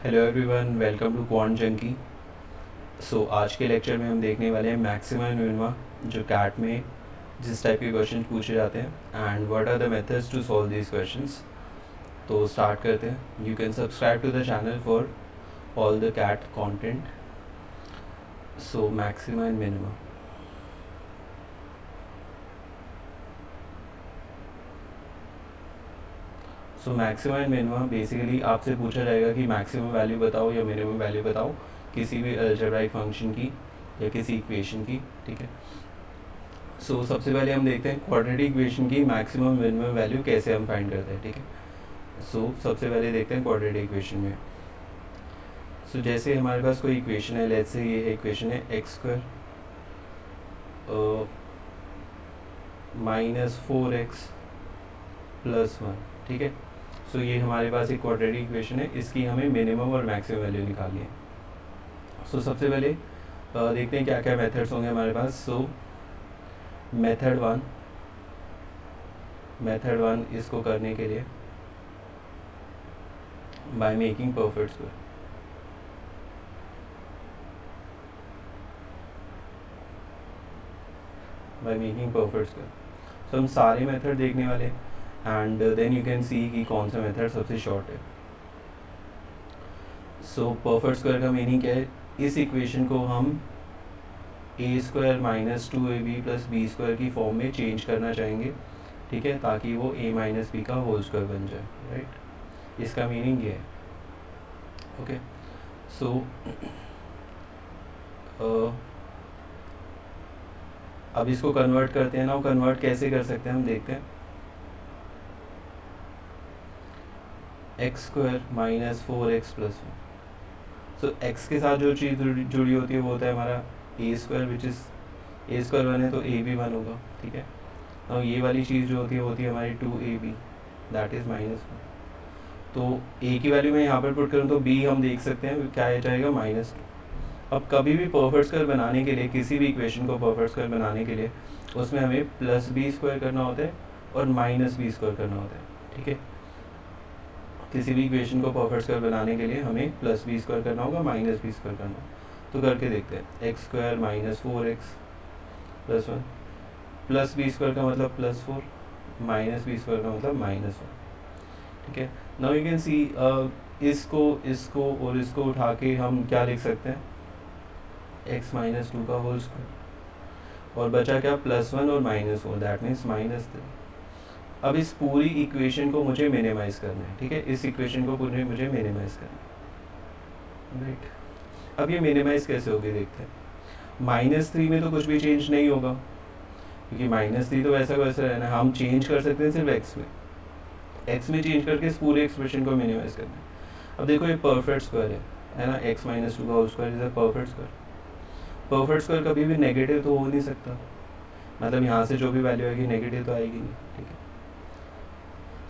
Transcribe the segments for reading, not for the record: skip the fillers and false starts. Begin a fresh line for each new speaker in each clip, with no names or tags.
Hello everyone, welcome to Quant Junkie. आज के lecture में हम देखने वाले हैं मैक्सिमा एंड मिनिमा, जो कैट में जिस टाइप के क्वेश्चन पूछे जाते हैं and what are the methods to solve these questions. तो स्टार्ट करते हैं। You can subscribe to the channel for all the CAT content. Maxima and minima. Maximum and minima basically आपसे पूछा जाएगा कि मैक्सिमम वैल्यू बताओ या मिनिमम वैल्यू बताओ किसी भी अलजेब्राइक फंक्शन की या किसी इक्वेशन की। ठीक है। सबसे पहले हम देखते हैं क्वाड्रेटिक इक्वेशन की मैक्सिमम मिनिमम वैल्यू कैसे हम फाइंड करते हैं। ठीक है। सबसे पहले देखते हैं क्वाड्रेटिक इक्वेशन में। जैसे हमारे पास कोई इक्वेशन है, लेट्स से ये इक्वेशन है एक्स स्क्वायर -4x + 1। ठीक है। ये हमारे पास एक क्वाड्रेटिक इक्वेशन है, इसकी हमें मिनिमम और मैक्सिमम वैल्यू निकालनी है। सबसे पहले देखते हैं क्या क्या मेथड्स होंगे हमारे पास। मेथड वन इसको करने के लिए बाय मेकिंग परफेक्ट स्क्वायर। हम सारे मेथड देखने वाले हैं and then you can see कि कौन सा मेथड सबसे शॉर्ट है। परफेक्ट स्क्वायर का मीनिंग क्या है? इस इक्वेशन को हम a² - 2ab + b² की फॉर्म में चेंज करना चाहेंगे। ठीक है, ताकि वो a - b का होल स्क्वायर बन जाए। राइट, इसका मीनिंग ये है। ओके। अब इसको कन्वर्ट करते हैं ना। कन्वर्ट कैसे कर सकते हैं हम देखते हैं। x² - 4x + 1। x के साथ जो चीज़ जुड़ी होती है वो होता है हमारा a², विच इज़ a² 1 है तो a भी 1 होगा। ठीक है। और ये वाली चीज़ जो होती है हमारी 2ab, दैट इज़ -1। तो a की वैल्यू मैं यहाँ पर पुट करूँ तो b हम देख सकते हैं क्या आ जाएगा -2। अब कभी भी परफेक्ट स्क्वायर बनाने के लिए, किसी भी इक्वेशन को परफेक्ट स्क्वायर बनाने के लिए उसमें हमें +b² करना होता है और -b² करना होता है। ठीक है। किसी भी इक्वेशन को परफेक्ट स्क्वायर बनाने के लिए हमें +b² करना होगा, -b² करना होगा। तो करके देखते हैं। x² - 4x + 1 +b² का मतलब +4, -b² का मतलब -1। ठीक है। नाउ यू कैन सी इसको और इसको उठा के हम क्या लिख सकते हैं, x - 2 का होल स्क्वायर, और बचा क्या +1 और -4, दैट मीन्स -3। अब इस पूरी इक्वेशन को मुझे मिनिमाइज करना है। ठीक है, इस इक्वेशन को मुझे मिनिमाइज करना है। राइट, अब ये मिनिमाइज कैसे होगी देखते हैं। -3 में तो कुछ भी चेंज नहीं होगा, क्योंकि -3 तो वैसा का वैसा रहना है। हम चेंज कर सकते हैं सिर्फ x में चेंज करके इस पूरे एक्सप्रेशन को मिनिमाइज करना है। अब देखो ये परफेक्ट स्क्वायर है ना, x - 2 का whole square is a perfect square. Perfect square कभी भी नेगेटिव तो हो नहीं सकता, मतलब यहाँ से जो भी वैल्यू आएगी नेगेटिव तो आएगी नहीं। ठीक है।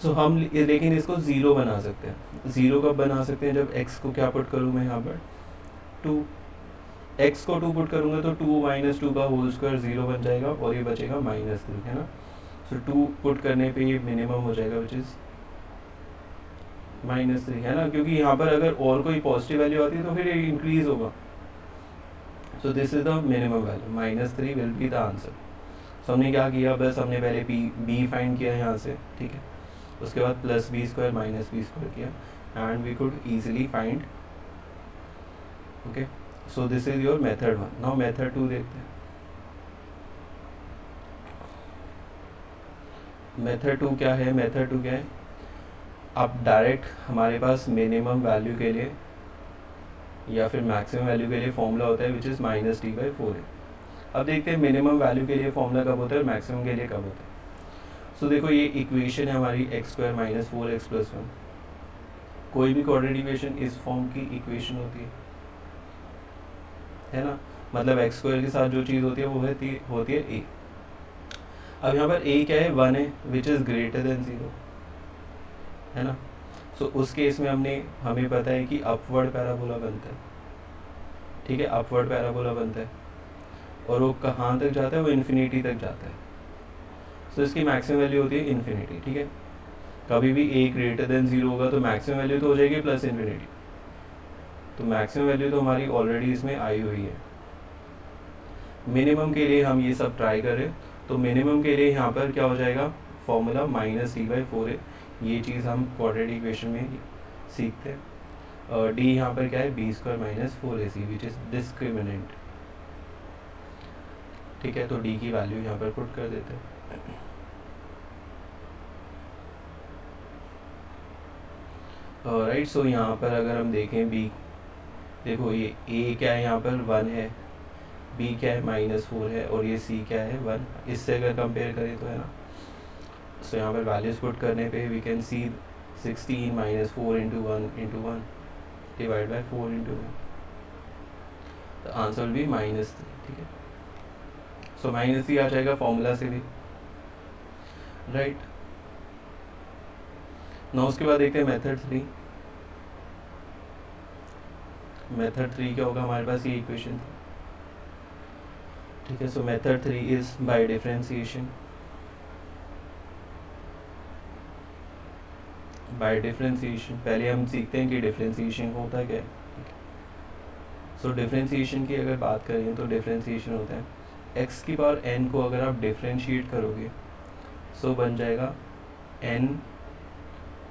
हम लेकिन इसको 0 बना सकते हैं। 0 कब बना सकते हैं? जब x को क्या पुट करूँ मैं यहाँ पर 2, x को 2 पुट करूँगा तो 2 - 2 का होल स्क्वायर 0 बन जाएगा और ये बचेगा -3, है ना। 2 पुट करने पे ये मिनिमम हो जाएगा, विच इज़ -3, है ना, क्योंकि यहाँ पर अगर और कोई पॉजिटिव वैल्यू आती है तो फिर ये इंक्रीज होगा। This is the minimum value, -3 will be the answer. हमने क्या किया, बस हमने पहले b फाइंड किया यहाँ से। ठीक है। उसके बाद +b² - b² किया and we could easily find. Okay. This is your method 1। Now method 2 देखते हैं। मेथड 2 क्या है? मेथड 2 क्या है? अब डायरेक्ट हमारे पास मिनिमम वैल्यू के लिए या फिर मैक्सिमम वैल्यू के लिए फॉर्मूला होता है, विच इज़ -t/4 है। अब देखते हैं मिनिमम वैल्यू के लिए फॉर्मूला कब होता है और मैक्सिमम के लिए कब होता है। देखो ये इक्वेशन है हमारी x² - 4x + 1। कोई भी क्वाड्रेटिक इक्वेशन इस फॉर्म की इक्वेशन होती है ना, मतलब x² के साथ जो चीज़ होती है वो होती है a। अब यहाँ पर a क्या है? 1 है, विच इज़ ग्रेटर देन 0, है ना। उस केस में हमें पता है कि अपवर्ड पैराबोला बनता है। ठीक है, अपवर्ड पैराबोला बनता है और वो कहाँ तक जाता है? वो इन्फिनिटी तक जाता है। इसकी मैक्सिमम वैल्यू होती है इन्फिनिटी। ठीक है। कभी भी a ग्रेटर देन 0 होगा तो मैक्सिमम वैल्यू तो हो जाएगी +∞। तो मैक्सिमम वैल्यू तो हमारी ऑलरेडी इसमें आई हुई है। मिनिमम के लिए हम ये सब ट्राई करें, तो मिनिमम के लिए यहाँ पर क्या हो जाएगा, फॉर्मूला -d/4 है। ये चीज़ हम क्वाड्रेटिक इक्वेशन में सीखते हैं। और डी यहाँ पर क्या है, b² - 4ac which is discriminant. ठीक है, तो डी की वैल्यू यहाँ पर पुट कर देते हैं। राइट, सो यहाँ पर अगर हम देखें बी, देखो ये ए क्या है यहाँ पर 1 है, बी क्या है -4 है, और ये सी क्या है 1। इससे अगर कंपेयर करें तो है ना, सो यहाँ पर वैल्यूज पुट करने पे we can see 16 - 4 × 1 × 1 divide by 4 × 1, the answer will be -3। ठीक है, सो -3 आ जाएगा फॉर्मूला से भी, राइट। ना उसके बाद देखते हैं मेथड 3। मेथड 3 क्या होगा, हमारे पास ये इक्वेशन थी। ठीक है, so method 3 is by differentiation. By differentiation पहले हम सीखते हैं कि डिफरेंशिएशन होता क्या है। सो डिफरेंशिएशन की अगर बात करें तो डिफरेंशिएशन होता है x की पावर n को अगर आप डिफरेंशिएट करोगे सो बन जाएगा n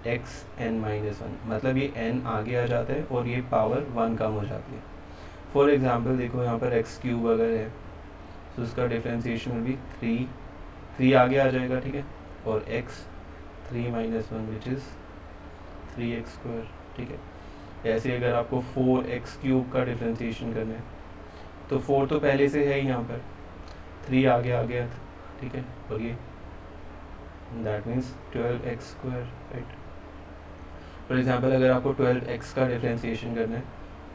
x n-1, मतलब ये n आगे आ जाता है और ये पावर 1 कम हो जाती है। फॉर एग्जांपल देखो यहाँ पर x³ अगर है तो उसका डिफरेंशिएशन विल बी 3 आगे आ जाएगा, ठीक है, और x 3 - 1 विच इज़ 3x²। ठीक है, ऐसे अगर आपको 4x³ का डिफरेंशिएशन करना है तो 4 तो पहले से है ही यहाँ पर, 3 आगे आ गया, ठीक है, और ये that means 12x², right. For example अगर आपको 12x का डिफरेंशिएशन करना है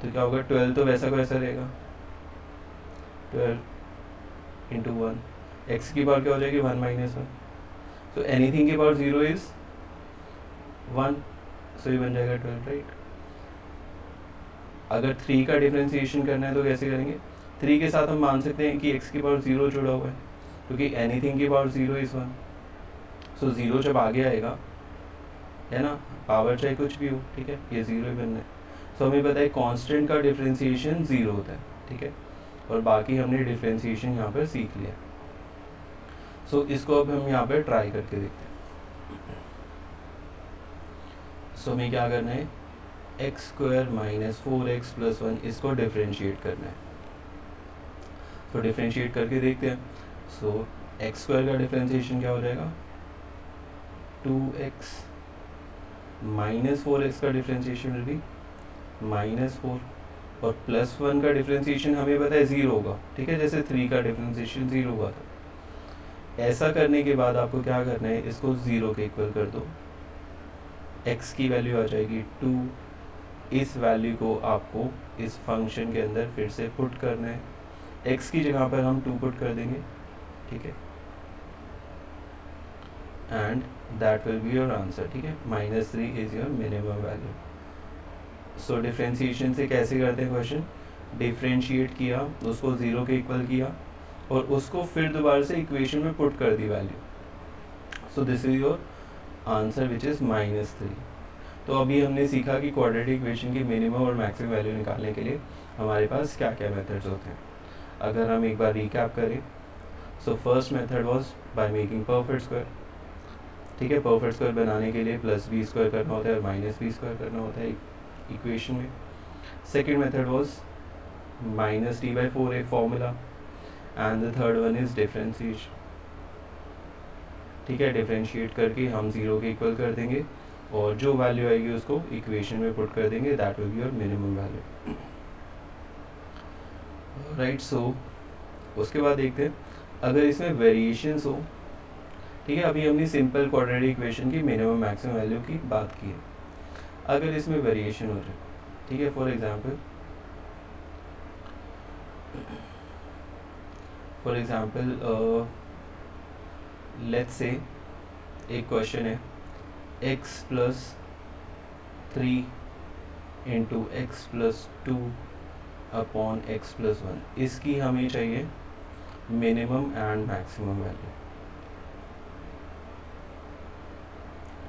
तो क्या होगा, 12 तो वैसा को वैसा रहेगा, 12 × 1, x की पावर क्या हो जाएगी 1 - 1, तो एनीथिंग की पावर 0 इज 1, सो ये बन जाएगा 12, राइट। अगर 3 का डिफरेंशिएशन करना है तो कैसे करेंगे, 3 के साथ हम मान सकते हैं कि x की पावर 0 जुड़ा हुआ है, क्योंकि एनीथिंग की पावर 0 इज 1, सो 0 जब आगे आएगा है ना, पावर चाहे कुछ भी हो, ठीक है, ये 0 ही बनना है। सो हमें पता है कांस्टेंट का डिफरेंशिएशन 0 होता है, ठीक है, और बाकी हमने डिफरेंशिएशन यहाँ पर सीख लिया। सो इसको अब हम यहाँ पर ट्राई करके देखते हैं। सो हमें क्या करना है, x² - 4x + 1 इसको डिफरेंशिएट करना है। तो डिफरेंशिएट करके देखते हैं। सो x² का डिफरेंशिएशन क्या हो जाएगा, 2x - 4x का डिफरेंशिएशन विल बी -4, और +1 का डिफरेंशिएशन हमें पता है 0 होगा, ठीक है, जैसे 3 का डिफरेंशिएशन 0 हुआ था। ऐसा करने के बाद आपको क्या करना है, इसको 0 के इक्वल कर दो, x की वैल्यू आ जाएगी 2, इस वैल्यू को आपको इस फंक्शन के अंदर फिर से पुट करना है, x की जगह पर हम 2 पुट कर देंगे, ठीक है, and that will be your answer. ठीक है, -3 is your minimum value. So differentiation से कैसे करते हैं क्वेश्चन, डिफरेंशिएट किया, उसको 0 के इक्वल किया और उसको फिर दोबारा से इक्वेशन में पुट कर दी value, so this is your answer which is -3। तो अभी हमने सीखा कि क्वाड्रेटिक इक्वेशन की मिनिमम और मैक्सिमम वैल्यू निकालने के लिए हमारे पास क्या क्या मेथड्स होते हैं। अगर हम एक बार रिकैप करें, so first method was by making perfect square. ठीक है, परफेक्ट स्क्वायर बनाने के लिए +b² करना होता है और -b² करना होता है इक्वेशन में। Second method was -d/4 a formula, and the third one is differentiation. ठीक है, डिफरेंशिएट करके हम 0 के इक्वल कर देंगे और जो वैल्यू आएगी उसको इक्वेशन में पुट कर देंगे, that will be your minimum value, right. So उसके बाद देखते हैं अगर इसमें वेरिएशंस हो। ठीक है, अभी हमने सिंपल क्वाड्रेटिक इक्वेशन की मिनिमम मैक्सिमम वैल्यू की बात की है। अगर इसमें वेरिएशन हो जाए, ठीक है, फॉर एग्जांपल लेट्स से एक क्वेश्चन है x + 3 × x + 2 अपॉन x + 1, इसकी हमें चाहिए मिनिमम एंड मैक्सिमम वैल्यू।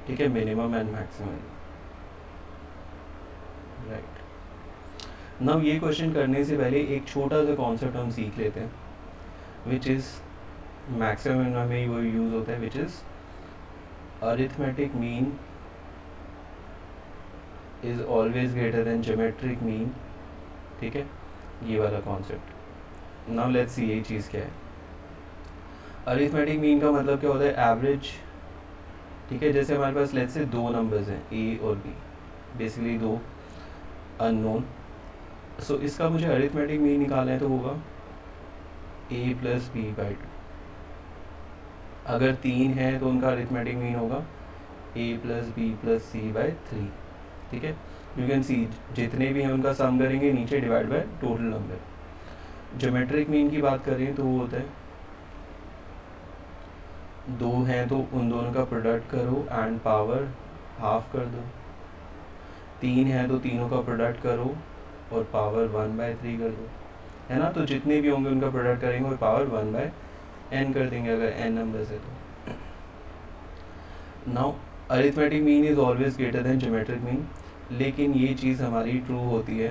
ठीक है, minimum and maximum, right. Now ये क्वेश्चन करने से पहले एक छोटा सा कॉन्सेप्ट हम सीख लेते हैं, विच इज़ मैक्सिमम में ही वो यूज़ होता है, which is arithmetic mean is always greater than geometric mean. ठीक है, ये वाला कॉन्सेप्ट। नाउ लेट्स सी ये चीज़ क्या है। अरिथमेटिक मीन का मतलब क्या होता है, एवरेज। ठीक है, जैसे हमारे पास लेट्स से दो नंबर्स हैं ए और बी, बेसिकली दो अननोन। सो इसका मुझे अरिथमेटिक मीन निकालना है तो होगा A plus B by two. अगर तीन है तो उनका अरिथमेटिक मीन होगा A plus B plus C by three. ठीक है, यू कैन सी जितने भी हैं उनका सम करेंगे नीचे divide by total number. Geometric mean की बात करें तो वो होता है दो हैं तो उन दोनों का प्रोडक्ट करो एंड पावर हाफ कर दो। तीन है तो तीनों का प्रोडक्ट करो और पावर 1/3 कर दो, है ना। तो जितने भी होंगे उनका प्रोडक्ट करेंगे और पावर 1/n कर देंगे अगर n नंबर्स है तो। Now arithmetic mean is always greater than geometric mean, लेकिन ये चीज़ हमारी ट्रू होती है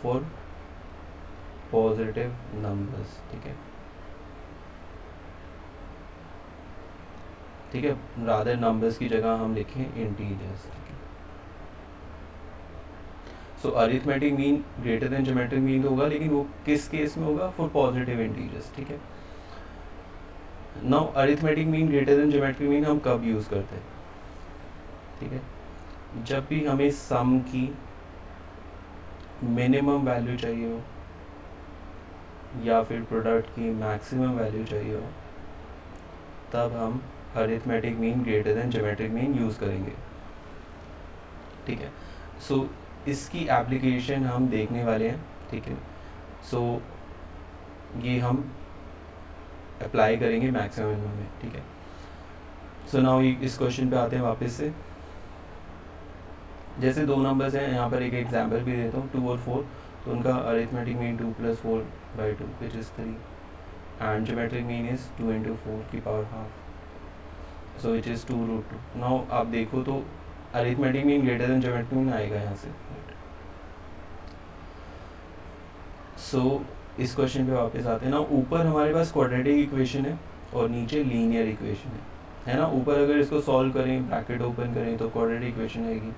फॉर पॉजिटिव नंबर्स। ठीक है, ठीक है, रादर नंबर्स की जगह हम लिखें integers. So arithmetic mean greater than geometric mean होगा, लेकिन वो किस केस में होगा, फॉर पॉजिटिव इंटीजर्स। ठीक है, now arithmetic mean greater than geometric mean हम कब यूज़ करते हैं, ठीक है, जब भी हमें सम की मिनिमम वैल्यू चाहिए हो या फिर प्रोडक्ट की मैक्सिमम वैल्यू चाहिए हो, तब हम arithmetic mean greater than geometric mean use करेंगे। ठीक है, सो इसकी एप्लीकेशन हम देखने वाले हैं। ठीक है, सो ये हम अप्लाई करेंगे मैक्सिमम में। ठीक है, सो नाउ इस क्वेश्चन पे आते हैं वापस से। जैसे दो नंबर्स हैं, यहाँ पर एक एग्जांपल भी देता हूँ, 2 और 4, तो उनका arithmetic mean 2 + 4/2 which is 3 and geometric mean is 2 × 4 की power half, so which is 2√2। Now आप देखो तो arithmetic mean greater than geometric mean आएगा यहाँ से। सो इस क्वेश्चन पे वापस आते हैं ना। ऊपर हमारे पास क्वाड्रेटिक इक्वेशन है और नीचे लीनियर इक्वेशन है ना। ऊपर अगर इसको सॉल्व करें, ब्रैकेट ओपन करें तो क्वाड्रेटिक इक्वेशन आएगी,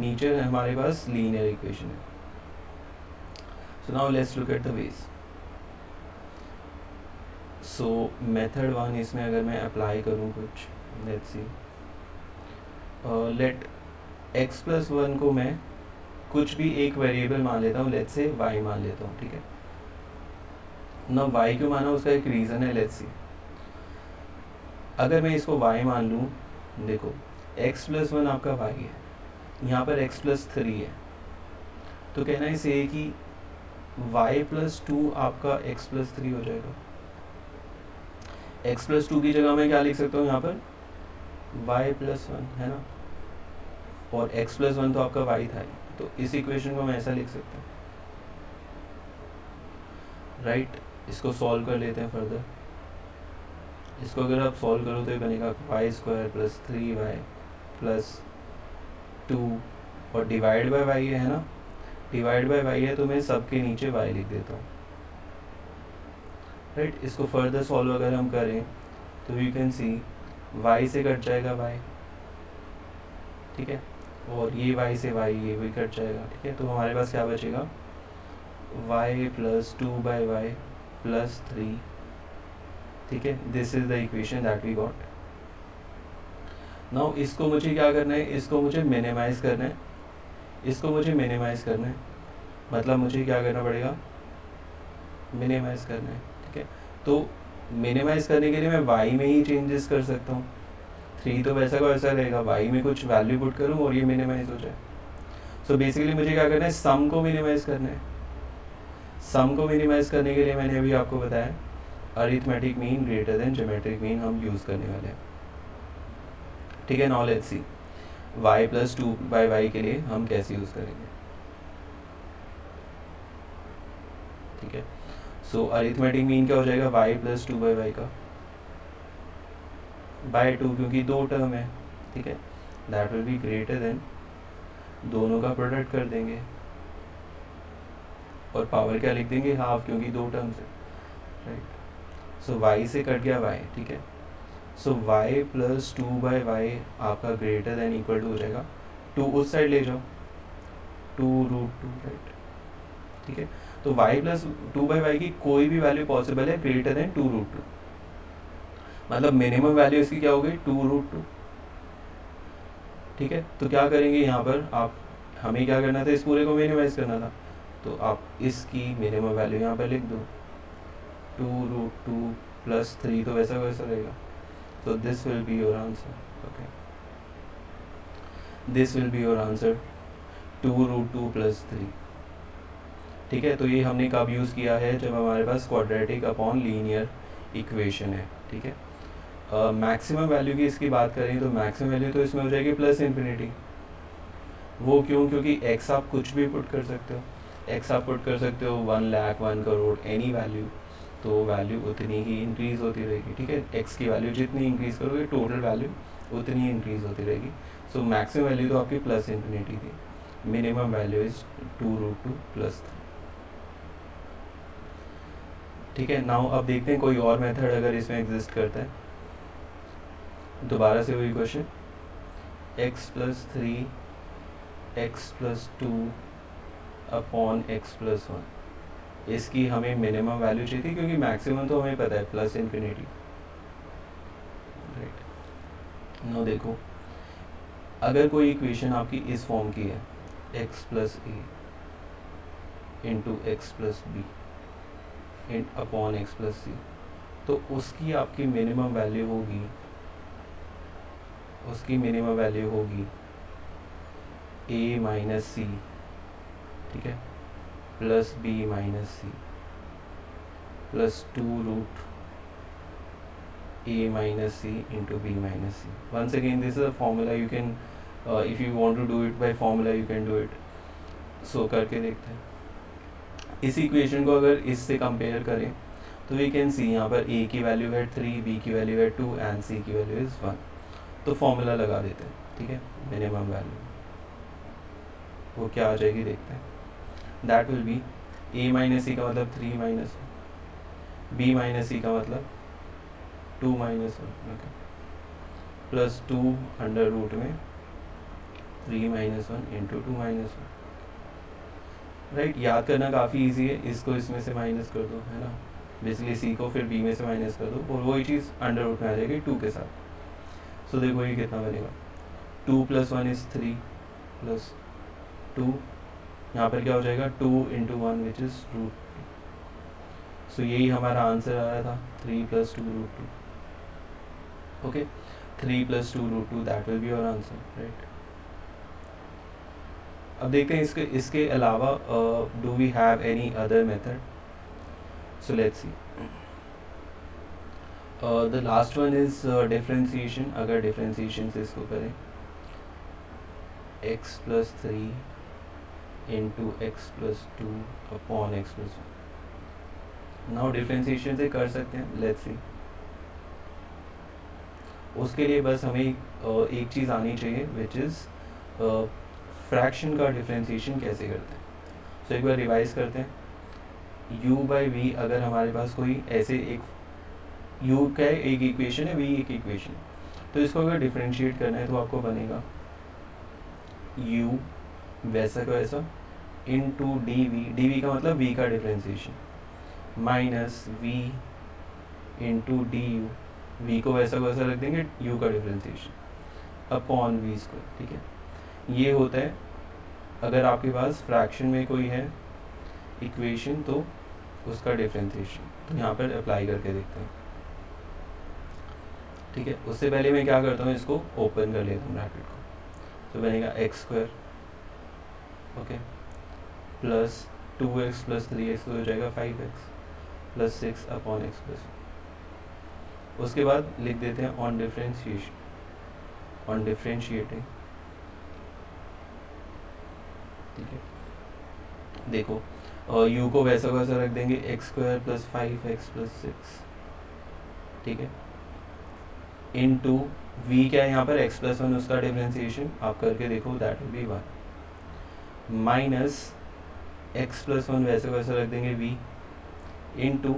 नीचे हमारे पास लीनियर इक्वेशन है। So now let's look at the ways. So method 1 इसमें अगर मैं अप्लाई करूँ कुछ, लेट्स सी, लेट x + 1 को मैं कुछ भी एक वेरिएबल मान लेता हूँ, लेट्स से y मान लेता हूँ। ठीक है ना, y क्यों माना उसका एक रीज़न है, लेट्स सी। अगर मैं इसको y मान लूँ, देखो x + 1 आपका y है, यहाँ पर x + 3 है, तो कहना है से कि y + 2 आपका x + 3 हो जाएगा। x + 2 की जगह मैं क्या लिख सकता हूँ यहाँ पर, y + 1, है ना, और x + 1 तो आपका y था, तो इस इक्वेशन को मैं ऐसा लिख सकता हूँ, राइट। इसको सॉल्व कर लेते हैं फर्दर। इसको अगर आप सॉल्व करो तो ये बनेगा y² + 3y + 2 और डिवाइड बाय y है ना, डिवाइड बाय y है तो मैं सबके नीचे y लिख देता हूँ, राइट। इसको फर्दर सॉल्व अगर हम करें तो यू कैन सी y से कट जाएगा y, ठीक है, और ये y से y ये भी कट जाएगा। ठीक है, तो हमारे पास क्या बचेगा, y + 2/y + 3। ठीक है, this is the equation that we got. Now इसको मुझे क्या करना है, इसको मुझे मिनिमाइज करना है, इसको मुझे मिनिमाइज करना है, मतलब मुझे क्या करना पड़ेगा, मिनिमाइज करना है। ठीक है, तो मिनिमाइज करने के लिए मैं y में ही चेंजेस कर सकता हूँ। 3 तो वैसा का वैसा रहेगा, y में कुछ वैल्यू पुट करूँ और ये मिनिमाइज हो जाए। सो बेसिकली मुझे क्या करना है, सम को मिनिमाइज करना है। सम को मिनिमाइज करने के लिए मैंने अभी आपको बताया arithmetic mean greater than geometric mean हम यूज़ करने वाले हैं। ठीक है, now let's see y + 2/y के लिए हम कैसे यूज़ करेंगे। ठीक है, सो अरिथमेटिक मीन क्या हो जाएगा, y + 2/y का बाय 2, क्योंकि दो टर्म है। ठीक है, that will be greater than, दोनों का प्रोडक्ट कर देंगे और पावर क्या लिख देंगे, हाफ, क्योंकि दो टर्म्स है, राइट। सो y से कट गया y, ठीक है। सो y प्लस 2/y आपका ग्रेटर देन इक्वल टू हो जाएगा 2, उस साइड ले जाओ, 2√2, राइट, ठीक है। तो y प्लस 2/y की कोई भी वैल्यू पॉसिबल है ग्रेटर देन 2√2, मतलब मिनिमम वैल्यू इसकी क्या हो गई, 2√2, ठीक है। तो क्या करेंगे यहाँ पर, आप, हमें क्या करना था, इस पूरे को मिनिमाइज करना था, तो आप इसकी मिनिमम वैल्यू यहाँ पर लिख दो, 2√2 प्लस 3, तो वैसा वैसा रहेगा। So this will be your answer. Okay. This will be your answer, 2√2 plus 3. ठीक है। तो ये हमने कब यूज़ किया है, जब हमारे पास क्वाड्रेटिक अपॉन लीनियर इक्वेशन है, ठीक है। मैक्सिमम वैल्यू की इसकी बात करें तो मैक्सिमम वैल्यू तो इसमें हो जाएगी प्लस इन्फिनिटी। वो क्यों, क्योंकि x आप कुछ भी पुट कर सकते हो, x आप पुट कर सकते हो 1 लाख, 1 करोड़, एनी वैल्यू, तो वैल्यू उतनी ही इंक्रीज़ होती रहेगी, ठीक है। x की वैल्यू जितनी इंक्रीज़ करोगे टोटल वैल्यू उतनी ही इंक्रीज़ होती रहेगी। सो मैक्सिमम वैल्यू तो आपकी प्लस इन्फिनिटी थी, मिनिमम वैल्यू इज़ 2√2 प्लस 3, ठीक है। नाउ अब देखते हैं कोई और मेथड अगर इसमें एग्जिस्ट करता है। दोबारा से वही question, x plus 3 x plus 2 upon x plus 1, इसकी हमें मिनिमम वैल्यू चाहिए थी, क्योंकि मैक्सिमम तो हमें पता है प्लस इन्फिनिटी, राइट। नो देखो, अगर कोई इक्वेशन आपकी इस फॉर्म की है, x plus A into x plus B upon x plus C, तो उसकी आपकी मिनिमम वैल्यू होगी, उसकी मिनिमम वैल्यू होगी a माइनस सी, ठीक है, plus b minus C plus 2√a minus C into b minus C. Once again this is a formula, you can if you want to do it by formula you can do it. So करके देखते हैं। इस equation को अगर इससे compare करें तो we can सी यहाँ पर a की वैल्यू है 3, b की वैल्यू है 2 एंड c की वैल्यू इज़ 1। तो फॉर्मूला लगा देते हैं, ठीक है। मिनिमम वैल्यू वो क्या आ जाएगी देखते हैं। That will be a minus C का मतलब 3 माइनस, b माइनस सी का मतलब 2 minus 1, okay, plus 2 under root में 3 माइनस 1 इंटू 2 माइनस 1, राइट। याद करना काफ़ी इजी है, इसको इसमें से माइनस कर दो, है ना, बेसिकली सी को फिर बी में से माइनस कर दो और वही चीज़ अंडर रूट में आ जाएगी 2 के साथ। सो देखो ये कितना बनेगा, 2 प्लस 1 इज़ 3 प्लस 2, यहाँ पर क्या हो जाएगा 2 इंटू 1 विच इज़ √2। सो यही हमारा आंसर आ रहा था, 3 plus 2 √2, okay, 3 plus 2 √2, that will be your answer, right. अब देखते हैं इसके अलावा do we have any other method. So let's see, the last one is differentiation. अगर डिफरेंशिएशन से इसको करें, x plus 3 into x plus 2 upon x plus 1, now differentiation से कर सकते हैं, लेट्स सी। उसके लिए बस हमें एक चीज़ आनी चाहिए विच इज़ फ्रैक्शन का डिफरेंशिएशन कैसे करते हैं। तो एक बार रिवाइज करते हैं, u बाई वी, अगर हमारे पास कोई ऐसे एक u का एक इक्वेशन है, v एक इक्वेशन, तो इसको अगर डिफरेंशिएट करना है तो आपको बनेगा u वैसा का वैसा इंटू डी का मतलब v का differentiation, minus v into D you, v को वैसा का वैसा रख देंगे, u का डिफरेंशिएशन अपॉन v स्क्वायर, ठीक है। ये होता है अगर आपके पास फ्रैक्शन में कोई है इक्वेशन तो उसका डिफरेंशिएशन। तो यहाँ पर अप्लाई करके देखते हैं, ठीक है। उससे पहले मैं क्या करता हूँ, इसको ओपन कर लेता हूँ ब्रैकेट को, तो बनेगा x square, okay, plus 2x plus 3x तो हो जाएगा 5x plus 6 upon x plus. उसके बाद लिख देते हैं ऑन डिफरेंशिएशन, ऑन डिफरेंशिएटिंग, ठीक है। देखो u को वैसा वैसा रख देंगे, x square plus 5x plus 6, ठीक है, इनटू v क्या है यहाँ पर x प्लस 1, उसका डिफरेंशिएशन आप करके देखो, that will B 1, minus x plus one वैसे वैसे रख देंगे v into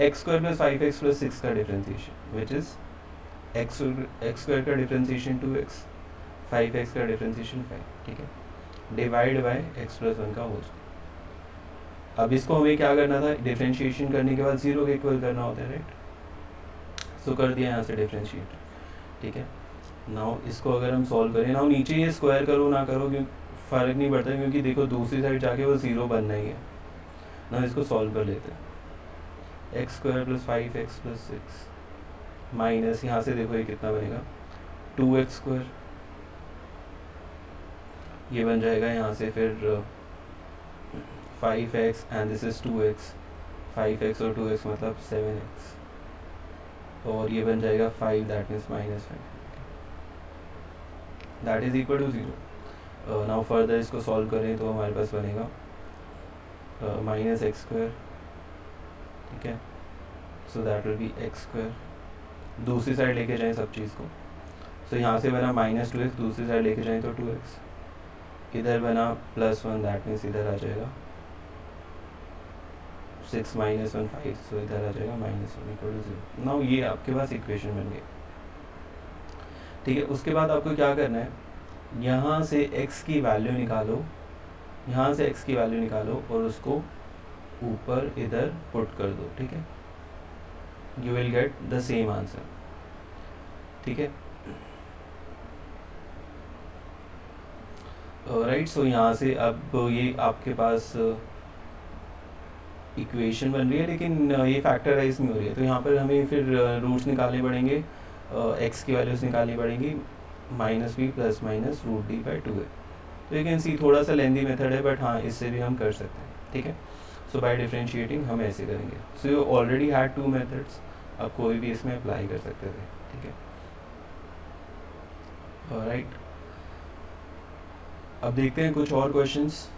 x square plus 5x plus 6 का differentiation which is x square का डिफ्रेंसिएशन 2x, 5x का डिफ्रेंसिएशन 5, ठीक है, divide by x plus one का होल। अब इसको हमें क्या करना था, डिफ्रेंशिएशन करने के बाद 0 के इक्वल करना होता है, राइट। सो कर दिया यहाँ से डिफ्रेंशिएट, ठीक है। नाउ इसको अगर हम सॉल्व करें, नाउ नीचे ये स्क्वायर करो ना करो क्योंकि फ़र्क नहीं पड़ता, क्योंकि देखो दूसरी साइड जाके वो 0 बनना ही है ना। इसको सॉल्व कर लेते हैं, x square plus 5x plus 6 minus यहाँ से देखो ये कितना बनेगा 2x स्क्वायर, ये बन जाएगा यहाँ से फिर 5x and this is 2x, 5x और 2x मतलब 7x, और ये बन जाएगा 5, that means minus 5, that is equal to 0। Now further इसको सॉल्व करें तो हमारे पास बनेगा माइनस एक्स स्क्वायर, ठीक है, so that will B x square, दूसरी साइड लेके जाएं सब चीज़ को, सो यहाँ से बना माइनस 2x, दूसरी साइड लेके जाएं तो 2x, इधर बना प्लस 1, दैट मीन्स इधर आ जाएगा 6 माइनस 1 5, सो इधर आ जाएगा माइनस 1 इक्वल टू 0। नाउ ये आपके पास इक्वेशन बन गई, ठीक है। उसके बाद आपको क्या करना है, यहाँ से x की वैल्यू निकालो, यहाँ से x की वैल्यू निकालो और उसको ऊपर इधर पुट कर दो, ठीक है, you will get the same answer, ठीक है, राइट। सो यहाँ से अब ये आपके पास इक्वेशन बन रही है, लेकिन ये फैक्टराइज नहीं हो रही है, तो यहाँ पर हमें फिर रूट्स निकालने पड़ेंगे, x की वैल्यूज निकालनी पड़ेंगी, minus B plus minus root D by 2 है। तो यू कैन सी थोड़ा सा लेंदी मेथड है, बट हाँ इससे भी हम कर सकते हैं, ठीक है। सो बाय डिफरेंशिएटिंग हम ऐसे करेंगे। So you already had 2 methods, अब कोई भी इसमें अप्लाई कर सकते थे, ठीक है, राइट। अब देखते हैं कुछ और क्वेश्चंस।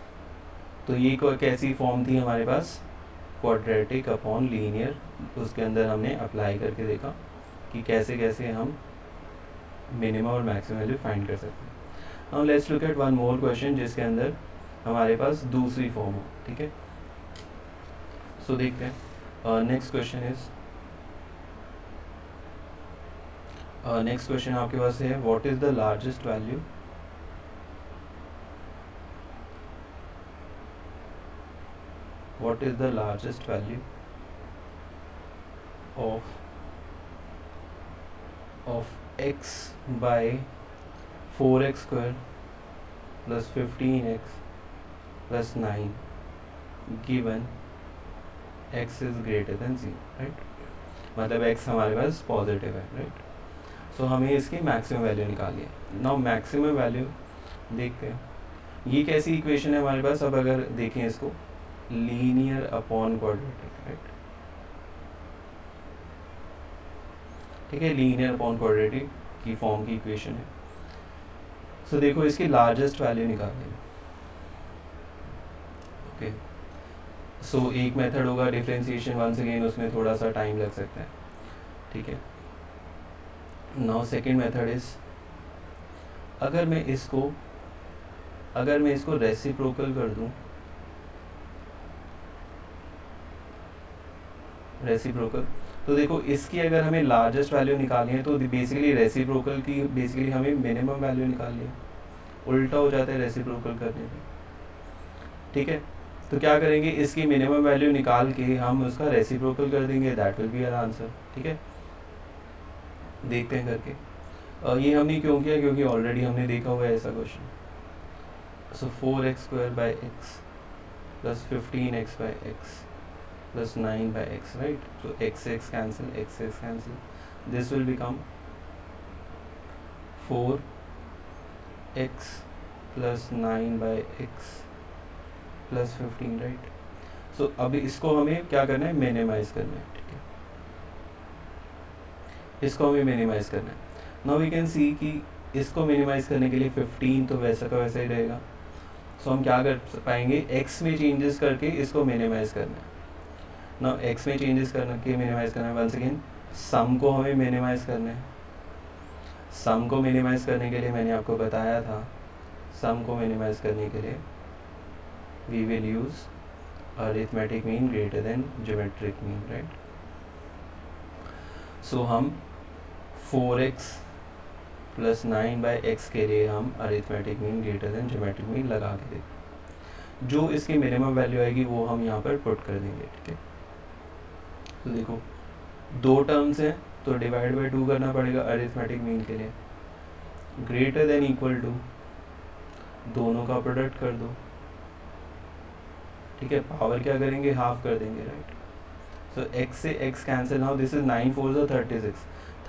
तो ये कैसी फॉर्म थी हमारे पास, क्वाड्रेटिक अपॉन लीनियर, उसके अंदर हमने अप्लाई करके देखा कि कैसे कैसे हम मिनिमम और मैक्सिमम वैल्यू फाइंड कर सकते हैं। Now let's look at one more question जिसके अंदर हमारे पास दूसरी फॉर्म हो, ठीक है। सो देखते हैं, next question is, next question आपके पास है, what is the largest value what is the largest value of x by 4x square plus 15x plus 9 given x is greater than 0, right। मतलब x हमारे पास positive है, right. सो हमें इसकी maximum value निकालनी है। Now maximum value देखते हैं, ये कैसी इक्वेशन है हमारे पास। अब अगर देखें इसको, लीनियर अपॉन क्वाड्रेटिक, राइट, ठीक है, लीनियर अपॉन क्वाड्रेटिक की फॉर्म की इक्वेशन है। सो देखो इसकी लार्जेस्ट वैल्यू निकालनी है, ओके। सो एक मेथड होगा डिफरेंशिएशन, वंस अगेन उसमें थोड़ा सा टाइम लग सकता है, ठीक है। नाउ सेकंड मेथड इज, अगर मैं इसको रेसिप्रोकल कर दूं, रेसिप्रोकल, तो देखो इसकी अगर हमें लार्जेस्ट वैल्यू निकालनी है तो बेसिकली रेसिप्रोकल की बेसिकली हमें मिनिमम वैल्यू निकालनी है, उल्टा हो जाता है रेसिप्रोकल करने पे, ठीक है। तो क्या करेंगे, इसकी मिनिमम वैल्यू निकाल के हम उसका रेसिप्रोकल कर देंगे, that will be our answer, ठीक है। देखते हैं करके। ये हमने क्यों किया, क्योंकि ऑलरेडी हमने देखा हुआ है ऐसा question. So 4x square by x plus 15x by x plus 9 by x, right? So x cancel, this will become 4x plus 9 by x plus 15, right? So अभी इसको हमें क्या करना है, मिनिमाइज करना है, ठीक है, इसको हमें मिनिमाइज करना है। नाउ वी कैन सी कि इसको मिनिमाइज करने के लिए 15 तो वैसा का वैसा ही रहेगा। सो हम क्या कर पाएंगे, x में चेंजेस करके इसको मिनिमाइज करना है। ना x में चेंजेस करके मिनिमाइज करना है, वंस अगेन सम को हमें मिनिमाइज करना है। सम को मिनिमाइज करने के लिए मैंने आपको बताया था, सम को मिनिमाइज करने के लिए we will use arithmetic mean greater than geometric mean, right? So हम 4x प्लस 9/x के लिए हम arithmetic mean greater than geometric mean लगा के देखें, जो इसकी मिनिमम वैल्यू आएगी वो हम यहाँ पर पुट कर देंगे, ठीक है। तो देखो 2 टर्म्स हैं तो डिवाइड बाय 2 करना पड़ेगा अरिथमेटिक मीन के लिए, ग्रेटर देन इक्वल टू दोनों का प्रोडक्ट कर दो, ठीक है। पावर क्या करेंगे, हाफ कर देंगे, राइट। सो x से x cancel, now this is 9 4 जो 36,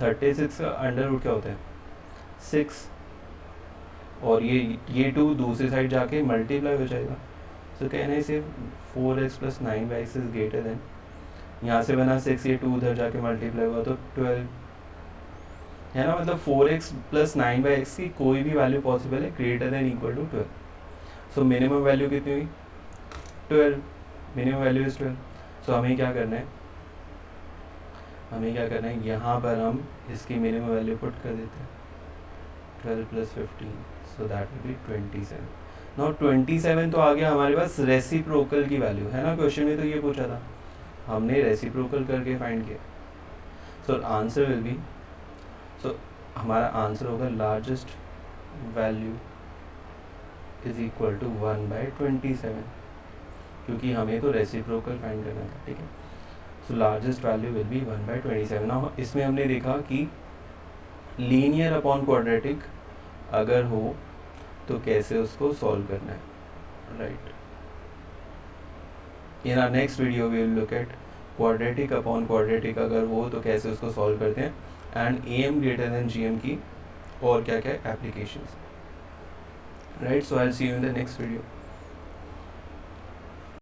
36 का अंडर रूट क्या होता है 6, और ये 2 दूसरी साइड जाके मल्टीप्लाई हो जाएगा। सो कहने से 4x plus 9/x is greater than, यहाँ से बना 6, ये 2 उधर जाके मल्टीप्लाई हुआ तो 12 है ना। मतलब 4x प्लस 9/x की कोई भी वैल्यू पॉसिबल है greater than equal to 12। So minimum value कितनी हुई 12, मिनिमम वैल्यू इज 12। सो हमें क्या करना है, यहाँ पर हम इसकी मिनिमम वैल्यू पुट कर देते हैं 12 plus 15, so that will B 27। Now 27 तो आ गया हमारे पास रेसिप्रोकल की वैल्यू, है ना। क्वेश्चन में तो ये पूछा था, हमने रेसिप्रोकल करके फाइंड किया। So answer will be, so हमारा आंसर होगा largest value is equal to 1/27, क्योंकि हमें तो रेसिप्रोकल फाइंड करना था, ठीक है। So largest value will be 1/27। Now इसमें हमने देखा कि लीनियर अपॉन क्वाड्रेटिक अगर हो तो कैसे उसको सॉल्व करना है, right. In our next video we will look at quadratic upon quadratic अगर हो तो कैसे उसको सॉल्व करते हैं, and AM greater than GM की और क्या क्या applications, right. So I will see you in the next video.